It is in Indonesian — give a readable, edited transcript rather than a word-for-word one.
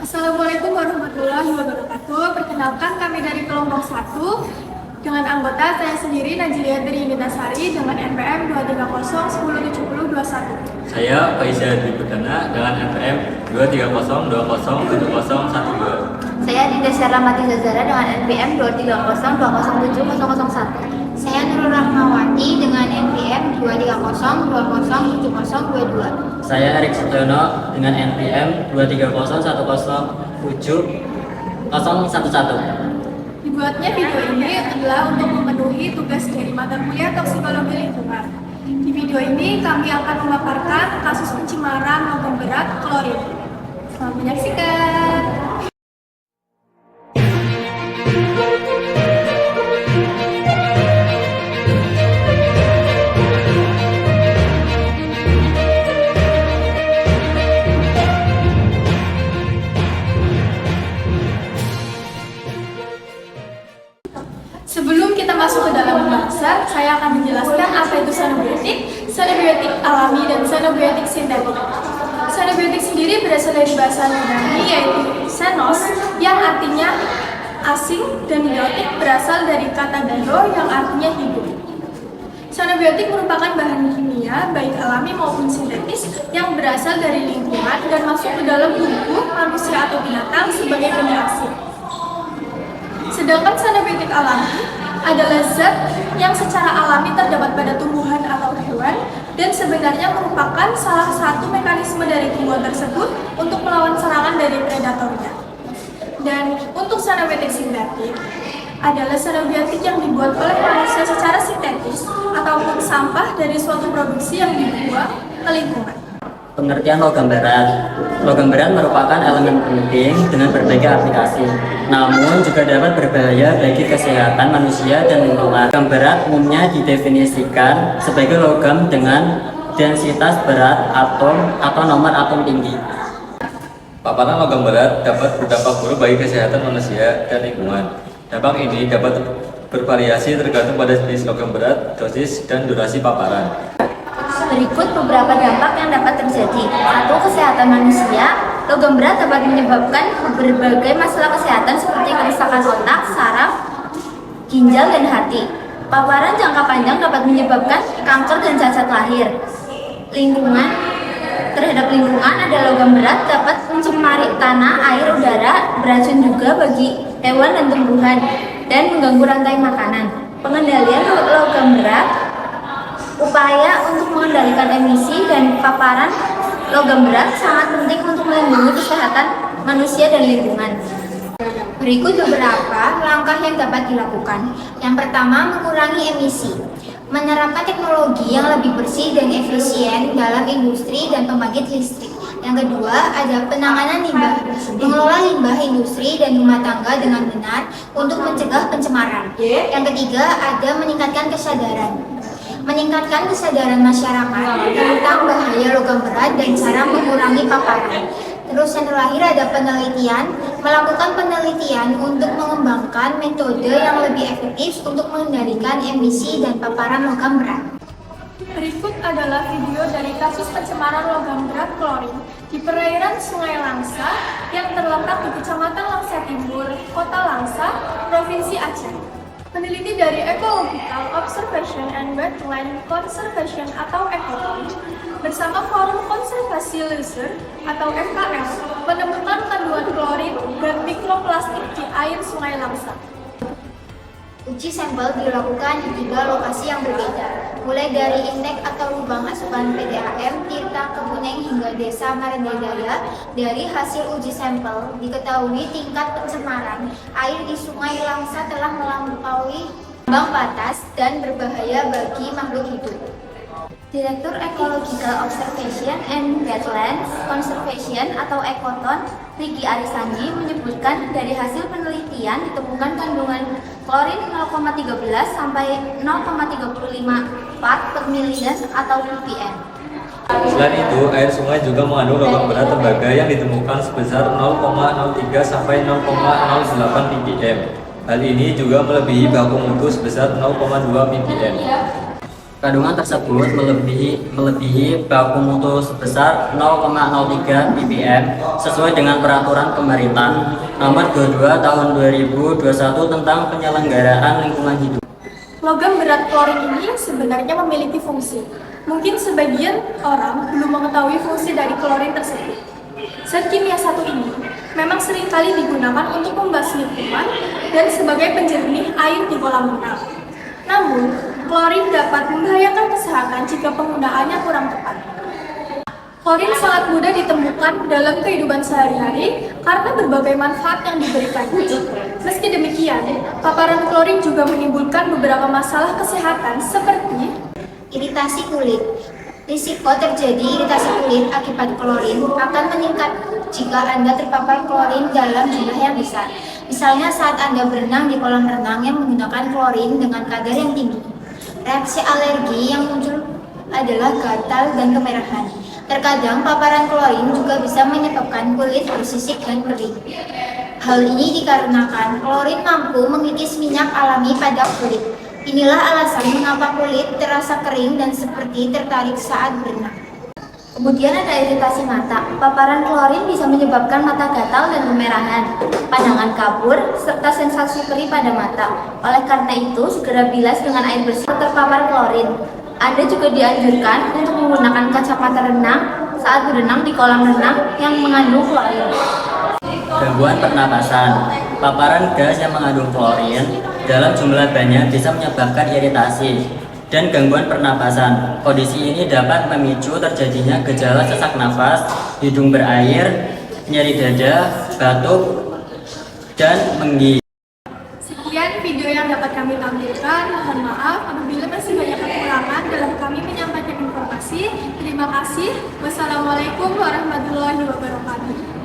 Assalamualaikum warahmatullahi wabarakatuh. Perkenalkan kami dari kelompok 1 dengan anggota saya sendiri Najliah Trininasari dengan NPM 230107021. Saya Faizal Dwi Perdana dengan NPM 230207012. Saya Dinda Syarlamati Zazara dengan NPM 23020070001. Saya Nurul Rahmawati dengan NPM 230207022. Saya Erik Setiono dengan NPM 230107011. Dibuatnya video ini adalah untuk memenuhi tugas dari mata kuliah toksikologi lingkungan. Di video ini kami akan memaparkan kasus pencemaran logam berat klorin. Selamat menyaksikan. Sebelum kita masuk ke dalam pembahasan, saya akan menjelaskan apa itu sanabiotik alami, dan sanabiotik sintetik. Sanabiotik sendiri berasal dari bahasa Yunani yaitu xenos yang artinya asing, dan biotik berasal dari kata bio yang artinya hidup. Sanabiotik merupakan bahan kimia baik alami maupun sintetis yang berasal dari lingkungan dan masuk ke dalam tubuh manusia atau binatang sebagai benih asing. Sedangkan sanabiotik alami adalah zat yang secara alami terdapat pada tumbuhan atau hewan dan sebenarnya merupakan salah satu mekanisme dari tumbuhan tersebut untuk melawan serangan dari predatornya. Dan untuk sanabiotik sintetik adalah sanabiotik yang dibuat oleh manusia secara sintetis ataupun sampah dari suatu produksi yang dibuang ke lingkungan. Pengertian logam berat. Logam berat merupakan elemen penting dengan berbagai aplikasi, namun juga dapat berbahaya bagi kesehatan manusia dan lingkungan. Logam berat umumnya didefinisikan sebagai logam dengan densitas berat atom atau nomor atom tinggi. Paparan logam berat dapat berdampak buruk bagi kesehatan manusia dan lingkungan. Dampak ini dapat bervariasi tergantung pada jenis logam berat, dosis, dan durasi paparan. Berikut beberapa dampak yang dapat terjadi. 1. Kesehatan manusia. Logam berat dapat menyebabkan berbagai masalah kesehatan seperti kerusakan otak, saraf, ginjal, dan hati. Paparan jangka panjang dapat menyebabkan kanker dan cacat lahir. Terhadap lingkungan ada logam berat dapat mencemari tanah, air, udara, beracun juga bagi hewan dan tumbuhan, dan mengganggu rantai makanan. Pengendalian logam berat. Upaya untuk mengendalikan emisi dan paparan logam berat sangat penting untuk melindungi kesehatan manusia dan lingkungan. Berikut beberapa langkah yang dapat dilakukan. Yang pertama, mengurangi emisi. Menerapkan teknologi yang lebih bersih dan efisien dalam industri dan pembangkit listrik. Yang kedua, ada penanganan limbah. Mengelola limbah industri dan rumah tangga dengan benar untuk mencegah pencemaran. Yang ketiga, ada meningkatkan kesadaran. Meningkatkan kesadaran masyarakat tentang bahaya logam berat dan cara mengurangi paparan. Terus yang terakhir ada penelitian, melakukan penelitian untuk mengembangkan metode yang lebih efektif untuk mengendalikan emisi dan paparan logam berat. Berikut adalah video dari kasus pencemaran logam berat klorin di perairan Sungai Langsa yang terletak di Kecamatan Langsa Timur, Kota Langsa, Provinsi Aceh. Peneliti dari Ecological Observation and Wetland Conservation atau ECOWAS bersama Forum Konservasi Leisure atau FKL menemukan kandungan klorin dan mikroplastik di air Sungai Langsa. Uji sampel dilakukan di 3 lokasi yang berbeda, mulai dari intake atau lubang asupan PDAM Tirta Kebunyeng hingga Desa Marendadaya. Dari hasil uji sampel, diketahui tingkat pencemaran air di Sungai Langsa telah melampaui ambang batas dan berbahaya bagi makhluk hidup. Direktur Ecological Observation and Wetlands Conservation atau Ekoton, Riki Arisandi menyebutkan dari hasil penelitian ditemukan kandungan klorin 0,13 sampai 0,35 part per million atau ppm. Selain itu, air sungai juga mengandung logam berat tembaga yang ditemukan sebesar 0,03 sampai 0,08 ppm. Hal ini juga melebihi baku mutu sebesar 0,2 ppm. Kandungan tersebut melebihi baku mutu sebesar 0,03 ppm sesuai dengan peraturan pemerintah nomor 22 tahun 2021 tentang penyelenggaraan lingkungan hidup. Logam berat klorin ini sebenarnya memiliki fungsi. Mungkin sebagian orang belum mengetahui fungsi dari klorin tersebut. Zat kimia satu ini memang seringkali digunakan untuk membasmi kuman dan sebagai penjernih air di kolam renang. Namun, klorin dapat membahayakan kesehatan jika penggunaannya kurang tepat. Klorin sangat mudah ditemukan dalam kehidupan sehari-hari karena berbagai manfaat yang diberikannya. Meski demikian, paparan klorin juga menimbulkan beberapa masalah kesehatan seperti Iritasi kulit. Risiko terjadi iritasi kulit akibat klorin akan meningkat jika Anda terpapar klorin dalam jumlah yang besar. Misalnya saat Anda berenang di kolam renang yang menggunakan klorin dengan kadar yang tinggi. Reaksi alergi yang muncul adalah gatal dan kemerahan. Terkadang paparan klorin juga bisa menyebabkan kulit bersisik dan kering. Hal ini dikarenakan klorin mampu mengikis minyak alami pada kulit. Inilah alasan mengapa kulit terasa kering dan seperti tertarik saat berenang. Kemudian ada iritasi mata. Paparan klorin bisa menyebabkan mata gatal dan kemerahan, pandangan kabur, serta sensasi perih pada mata. Oleh karena itu, segera bilas dengan air bersih terpapar klorin. Anda juga dianjurkan untuk menggunakan kacamata renang saat berenang di kolam renang yang mengandung klorin. Gangguan pernapasan. Paparan gas yang mengandung klorin dalam jumlah banyak bisa menyebabkan iritasi dan gangguan pernapasan. Kondisi ini dapat memicu terjadinya gejala sesak nafas, hidung berair, nyeri dada, batuk, dan menggi. sekian video yang dapat kami tampilkan. Mohon maaf apabila masih banyak kekurangan dalam kami menyampaikan informasi. Terima kasih. Wassalamualaikum warahmatullahi wabarakatuh.